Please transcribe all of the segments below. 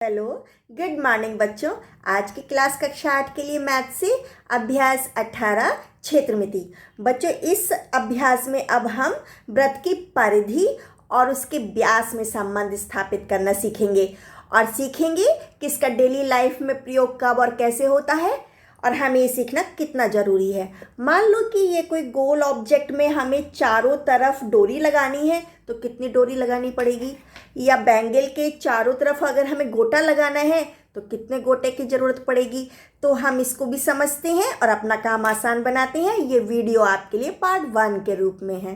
Hello, good morning बच्चों। आज की क्लास कक्षा 8 के लिए मैथ से अभ्यास 18 क्षेत्रमिति। बच्चों, इस अभ्यास में अब हम वृत्त की परिधि और उसके व्यास में संबंध स्थापित करना सीखेंगे और सीखेंगे कि इसका डेली लाइफ में प्रयोग कब और कैसे होता है और हमें ये सीखना कितना ज़रूरी है। मान लो कि ये कोई गोल ऑब्जेक्ट में हमें चारों तरफ डोरी लगानी है, तो कितनी डोरी लगानी पड़ेगी, या बैंगल के चारों तरफ अगर हमें गोटा लगाना है तो कितने गोटे की ज़रूरत पड़ेगी। तो हम इसको भी समझते हैं और अपना काम आसान बनाते हैं। ये वीडियो आपके लिए पार्ट 1 के रूप में है।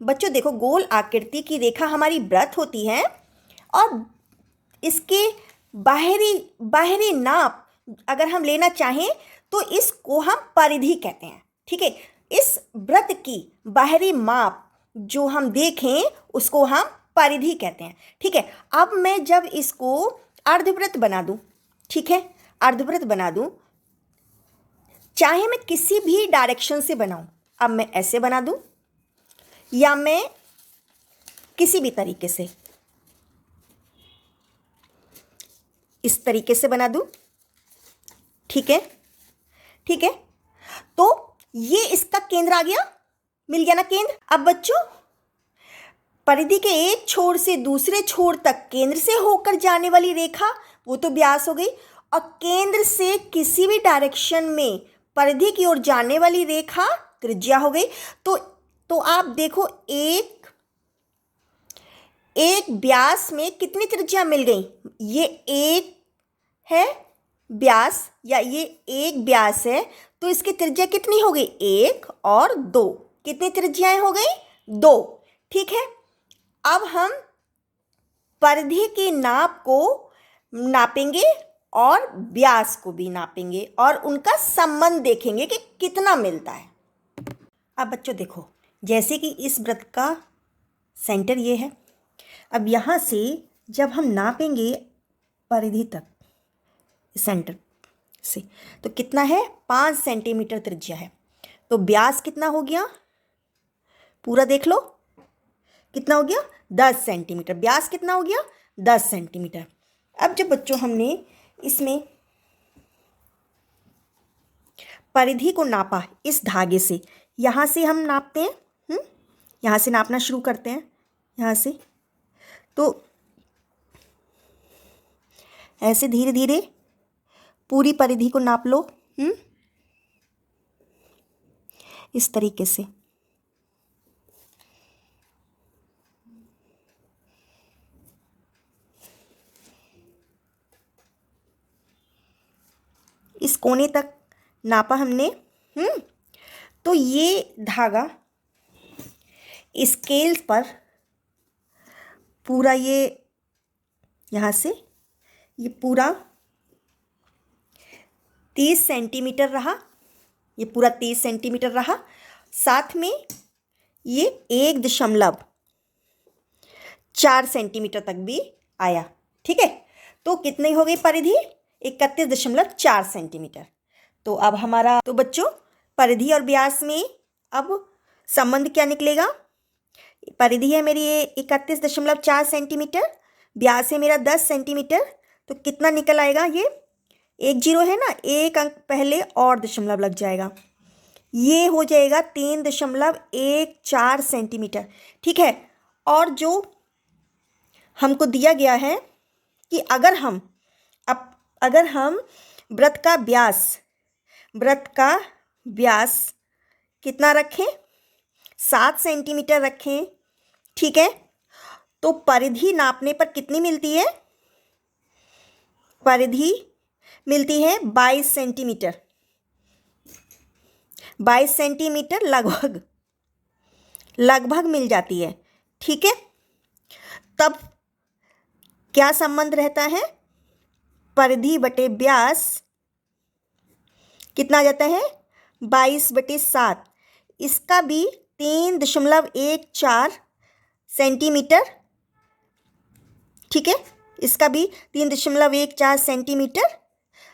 बच्चों देखो, गोल आकृति की रेखा हमारी वृत्त होती है और इसके बाहरी नाप अगर हम लेना चाहें तो इसको हम परिधि कहते हैं। ठीक है, इस वृत्त की बाहरी माप जो हम देखें उसको हम परिधि कहते हैं। ठीक है, अब मैं जब इसको अर्धवृत्त बना दूं, ठीक है, अर्धवृत्त बना दूं, चाहे मैं किसी भी डायरेक्शन से बनाऊं, अब मैं ऐसे बना दूं या मैं किसी भी तरीके से इस तरीके से बना दूं, ठीक है, ठीक है, तो ये इसका केंद्र आ गया, मिल गया ना केंद्र। अब बच्चों, परिधि के एक छोर से दूसरे छोर तक केंद्र से होकर जाने वाली रेखा वो तो व्यास हो गई, और केंद्र से किसी भी डायरेक्शन में परिधि की ओर जाने वाली रेखा त्रिज्या हो गई। तो आप देखो, एक व्यास में कितनी त्रिज्या मिल गई, ये एक है व्यास या ये एक व्यास है, तो इसकी त्रिज्या कितनी हो गई, 1 और 2। कितनी त्रिज्याएं हो गई, 2। ठीक है, अब हम परिधि की नाप को नापेंगे और व्यास को भी नापेंगे और उनका संबंध देखेंगे कि कितना मिलता है। अब बच्चों देखो, जैसे कि इस वृत्त का सेंटर ये है, अब यहाँ से जब हम नापेंगे परिधि तक सेंटर से, तो कितना है, 5 सेंटीमीटर त्रिज्या है। तो व्यास कितना हो गया, पूरा देख लो, कितना हो गया, 10 सेंटीमीटर। व्यास कितना हो गया, 10 सेंटीमीटर। अब जब बच्चों हमने इसमें परिधि को नापा इस धागे से, यहाँ से हम नापते हैं, यहाँ से नापना शुरू करते हैं, यहाँ से, तो ऐसे धीरे धीरे पूरी परिधि को नाप लो, इस तरीके से। इस कोने तक नापा हमने, तो ये धागा स्केल पर पूरा ये यहाँ से ये पूरा 30 सेंटीमीटर रहा, ये पूरा 30 सेंटीमीटर रहा, साथ में ये 1.4 सेंटीमीटर तक भी आया। ठीक है, तो कितनी हो गई परिधि, 31.4 सेंटीमीटर। तो अब हमारा, तो बच्चों परिधि और व्यास में अब संबंध क्या निकलेगा, परिधि है मेरी ये 31.4 सेंटीमीटर, व्यास है मेरा 10 सेंटीमीटर, तो कितना निकल आएगा, ये 1 0 है ना, एक अंक पहले और दशमलव लग जाएगा, ये हो जाएगा 3.14 सेंटीमीटर। ठीक है, और जो हमको दिया गया है कि अगर हम वृत्त का व्यास कितना रखें, 7 सेंटीमीटर रखें, ठीक है, तो परिधि नापने पर कितनी मिलती है, परिधि मिलती है 22 सेंटीमीटर, 22 सेंटीमीटर लगभग मिल जाती है। ठीक है, तब क्या संबंध रहता है, परिधि बटे व्यास कितना आ जाता है, 22/7, इसका भी 3.14 सेंटीमीटर। ठीक है, इसका भी 3.14 सेंटीमीटर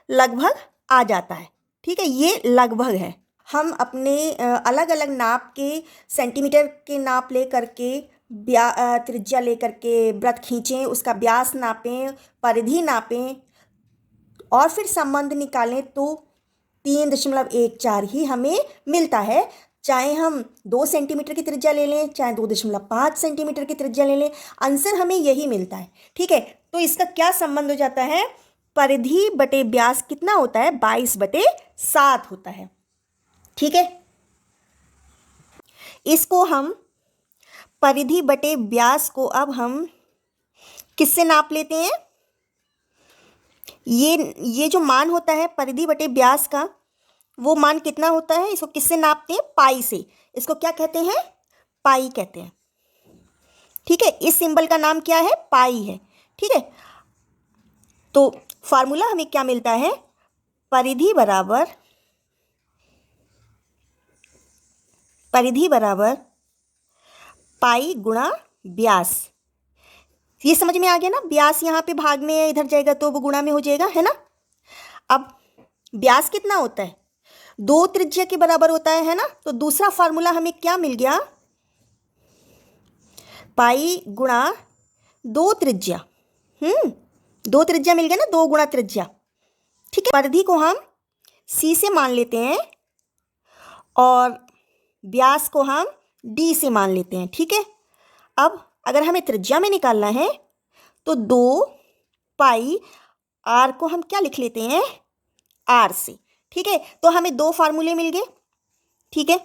लगभग आ जाता है। ठीक है, ये लगभग है। हम अपने अलग अलग नाप के सेंटीमीटर के नाप ले करके त्रिज्या लेकर के वृत्त खींचें, उसका व्यास नापें, परिधि नापें और फिर संबंध निकालें तो 3.14 ही हमें मिलता है। चाहे हम 2 सेंटीमीटर की त्रिज्या ले लें, चाहे 2.5 सेंटीमीटर की त्रिज्या ले लें, आंसर हमें यही मिलता है। ठीक है, तो इसका क्या संबंध हो जाता है? परिधि बटे व्यास कितना होता है? 22/7 होता है। ठीक है, इसको हम परिधि बटे व्यास को अब हम किससे नाप लेते हैं? ये जो मान होता है परिधि बटे व्यास का, वो मान कितना होता है? इसको किससे नापते हैं? पाई से। इसको क्या कहते हैं? पाई कहते हैं। ठीक है, इस सिंबल का नाम क्या है? पाई है। ठीक है, तो फार्मूला हमें क्या मिलता है? परिधि बराबर पाई गुणा व्यास। ये समझ में आ गया ना? व्यास यहाँ पे भाग में है, इधर जाएगा तो वो गुणा में हो जाएगा, है ना? अब व्यास कितना होता है? 2 त्रिज्या के बराबर होता है ना? तो दूसरा फार्मूला हमें क्या मिल गया? पाई गुणा 2 त्रिज्या। 2 त्रिज्या मिल गया ना, 2 गुणा त्रिज्या। ठीक है, परिधि को हम सी से मान लेते हैं और व्यास को हम डी से मान लेते हैं। ठीक है, अब अगर हमें त्रिज्या में निकालना है तो 2 पाई आर को हम क्या लिख लेते हैं? आर से। ठीक है, तो हमें 2 फार्मूले मिल गए। ठीक है,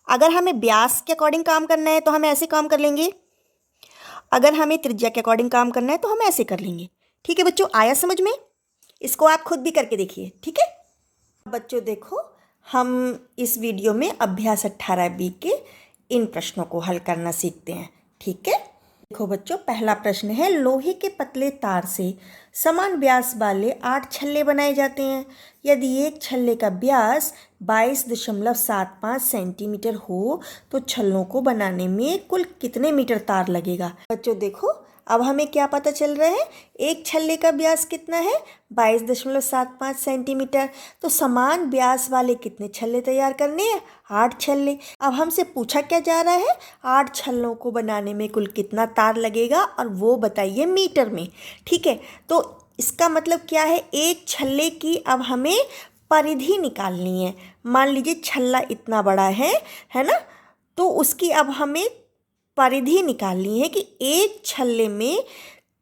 अगर हमें व्यास के अकॉर्डिंग काम करना है तो हम ऐसे काम कर लेंगे, अगर हमें त्रिज्या के अकॉर्डिंग काम करना है तो हम ऐसे कर लेंगे। ठीक है बच्चों, आया समझ में? इसको आप खुद भी करके देखिए। ठीक है बच्चों, देखो हम इस वीडियो में अभ्यास 18B के इन प्रश्नों को हल करना सीखते हैं। ठीक है, देखो बच्चों, पहला प्रश्न है, लोहे के पतले तार से समान व्यास वाले 8 छल्ले बनाए जाते हैं। यदि एक छल्ले का व्यास 22.75 सेंटीमीटर हो तो छल्लों को बनाने में कुल कितने मीटर तार लगेगा? बच्चों देखो, अब हमें क्या पता चल रहा है? एक छल्ले का व्यास कितना है? 22.75 सेंटीमीटर। तो समान व्यास वाले कितने छल्ले तैयार करने हैं? 8 छल्ले। अब हमसे पूछा क्या जा रहा है? 8 छल्लों को बनाने में कुल कितना तार लगेगा और वो बताइए मीटर में। ठीक है, तो इसका मतलब क्या है? एक छल्ले की अब हमें परिधि निकालनी है। मान लीजिए छल्ला इतना बड़ा है ना? तो उसकी अब हमें परिधि निकालनी है कि एक छल्ले में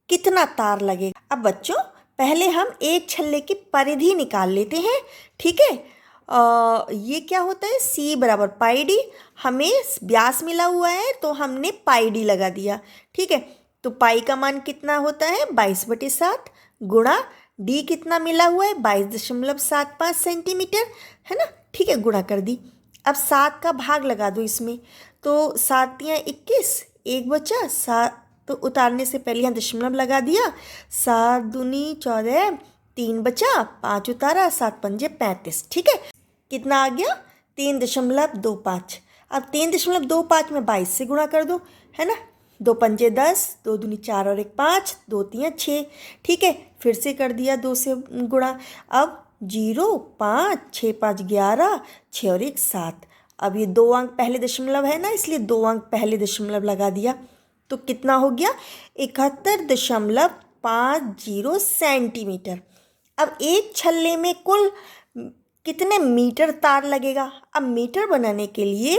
कितना तार लगेगा। अब बच्चों पहले हम एक छल्ले की परिधि निकाल लेते हैं। ठीक है, ये क्या होता है? C बराबर पाई डी। हमें व्यास मिला हुआ है तो हमने पाई डी लगा दिया। ठीक है, तो पाई का मान कितना होता है? 22/7 गुणा डी कितना मिला हुआ है? 22.75 सेंटीमीटर, है ना? ठीक है, गुणा कर दी। अब 7 का भाग लगा दो इसमें, तो 7 या 21, 1 बचा। 7 तो उतारने से पहले यहाँ दशमलव लगा दिया। 7 दूनी 14, 3 बचा, 5 उतारा, 7 पंजे 35। ठीक है, कितना आ गया? 3.25। अब 3.25 में 22 से गुणा कर दो, है ना? 2 पंजे 10, 2 दूनी 4 और 1 5, 2 3 6। ठीक है, फिर से कर दिया 2 से गुणा। अब 0 5 6 5 11, 6 और 1 7। अब ये 2 अंक पहले दशमलव है ना, इसलिए 2 अंक पहले दशमलव लगा दिया। तो कितना हो गया? 71.50 सेंटीमीटर। अब एक छल्ले में कुल कितने मीटर तार लगेगा? अब मीटर बनाने के लिए,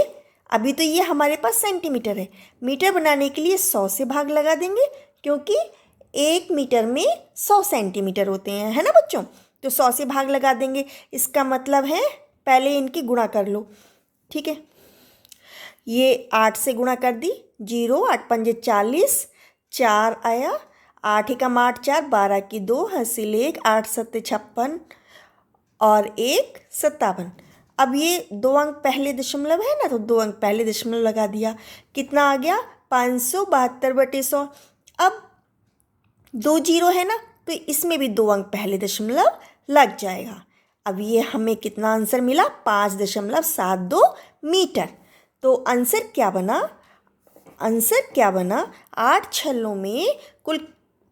अभी तो ये हमारे पास सेंटीमीटर है, मीटर बनाने के लिए 100 से भाग लगा देंगे, क्योंकि 1 मीटर में 100 सेंटीमीटर होते हैं, है ना बच्चों? तो 100 से भाग लगा देंगे। इसका मतलब है पहले इनकी गुणा कर लो। ठीक है, ये 8 से गुणा कर दी। 0 8 पंजे 40, 4 आया, 8 एकम 8 4, 12 की 2, हासिल 1, 8 7 56 और 1 57। अब ये 2 अंक पहले दशमलव है ना, तो 2 अंक पहले दशमलव लगा दिया। कितना आ गया? 572/100। अब 2 0 है ना, तो इसमें भी 2 अंक पहले दशमलव लग जाएगा। अब ये हमें कितना आंसर मिला? 5.72 मीटर। तो आंसर क्या बना? आंसर क्या बना? 8 छल्लों में कुल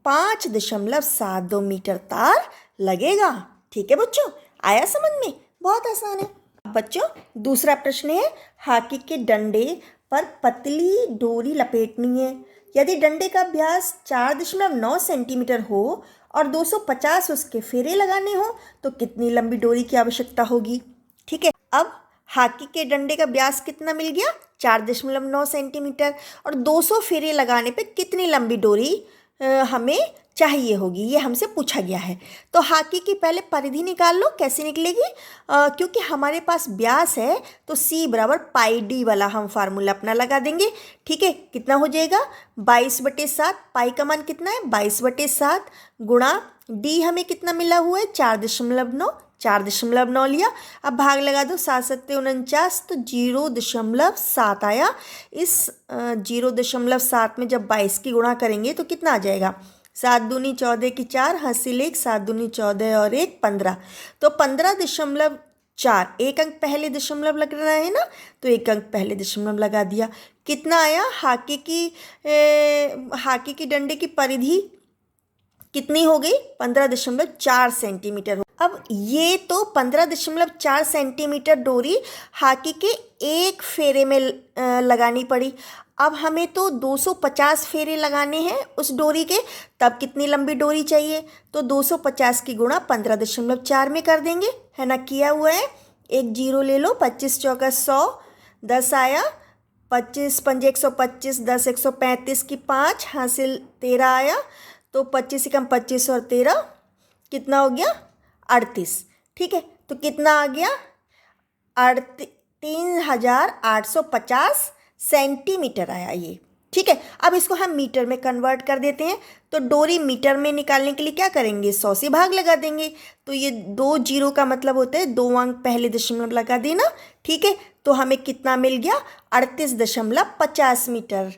5.72 मीटर तार लगेगा। ठीक है बच्चों, आया समझ में? बहुत आसान है। अब बच्चों दूसरा प्रश्न है, हॉकी के डंडे पर पतली डोरी लपेटनी है। यदि डंडे का व्यास 4.9 सेंटीमीटर हो और 250 उसके फेरे लगाने हो तो कितनी लंबी डोरी की आवश्यकता होगी। ठीक है, अब हॉकी के डंडे का व्यास कितना मिल गया, 4.9 सेंटीमीटर, और 200 फेरे लगाने पे कितनी लंबी डोरी हमें चाहिए होगी, ये हमसे पूछा गया है। तो हॉकी की पहले परिधि निकाल लो, कैसे निकलेगी, क्योंकि हमारे पास व्यास है तो C बराबर पाई डी वाला हम फार्मूला अपना लगा देंगे। ठीक है, कितना हो जाएगा 22/7, पाई का मान कितना है 22/7 गुणा डी हमें कितना मिला हुआ है 4.9, 4.9 लिया। अब भाग लगा दो, 7 7 49, तो 0.7 आया। इस 0.7 में जब 22 की गुणा करेंगे तो कितना आ जाएगा, 7 दूनी 14 की 4, हासिल 1, 7 दूनी 14 और 1 15, तो 15.4। एक अंक पहले दशमलव लग रहा है ना, तो एक अंक पहले दशमलव लगा दिया। कितना आया, हॉकी की डंडे की परिधि कितनी हो गई 15.4 सेंटीमीटर। अब ये तो 15.4 सेंटीमीटर डोरी हॉकी के एक फेरे में लगानी पड़ी। अब हमें तो 250 फेरे लगाने हैं उस डोरी के, तब कितनी लंबी डोरी चाहिए, तो 250 की गुणा 15.4 में कर देंगे, है ना, किया हुआ है। एक जीरो ले लो, 25 चौका 100, 10 आया, 25 5 125, 10 135 की 5, हासिल 13 आया, तो 25 से कम 25 और 13 कितना हो गया 38। ठीक है, तो कितना आ गया 3850 सेंटीमीटर आया ये। ठीक है, अब इसको हम मीटर में कन्वर्ट कर देते हैं। तो डोरी मीटर में निकालने के लिए क्या करेंगे, 100 से भाग लगा देंगे। तो ये 2 जीरो का मतलब होता है 2 अंक पहले दशमलव लगा देना। ठीक है, तो हमें कितना मिल गया 38.50 मीटर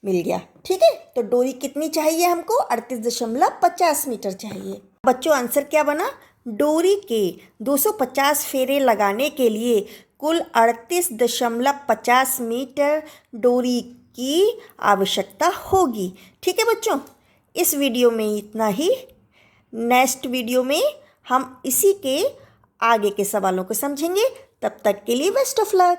मिल गया। ठीक है, तो डोरी कितनी चाहिए हमको, 38.50 मीटर चाहिए। बच्चों आंसर क्या बना, डोरी के 250 फेरे लगाने के लिए कुल 38.50 मीटर डोरी की आवश्यकता होगी। ठीक है बच्चों, इस वीडियो में इतना ही। नेक्स्ट वीडियो में हम इसी के आगे के सवालों को समझेंगे। तब तक के लिए बेस्ट ऑफ लक।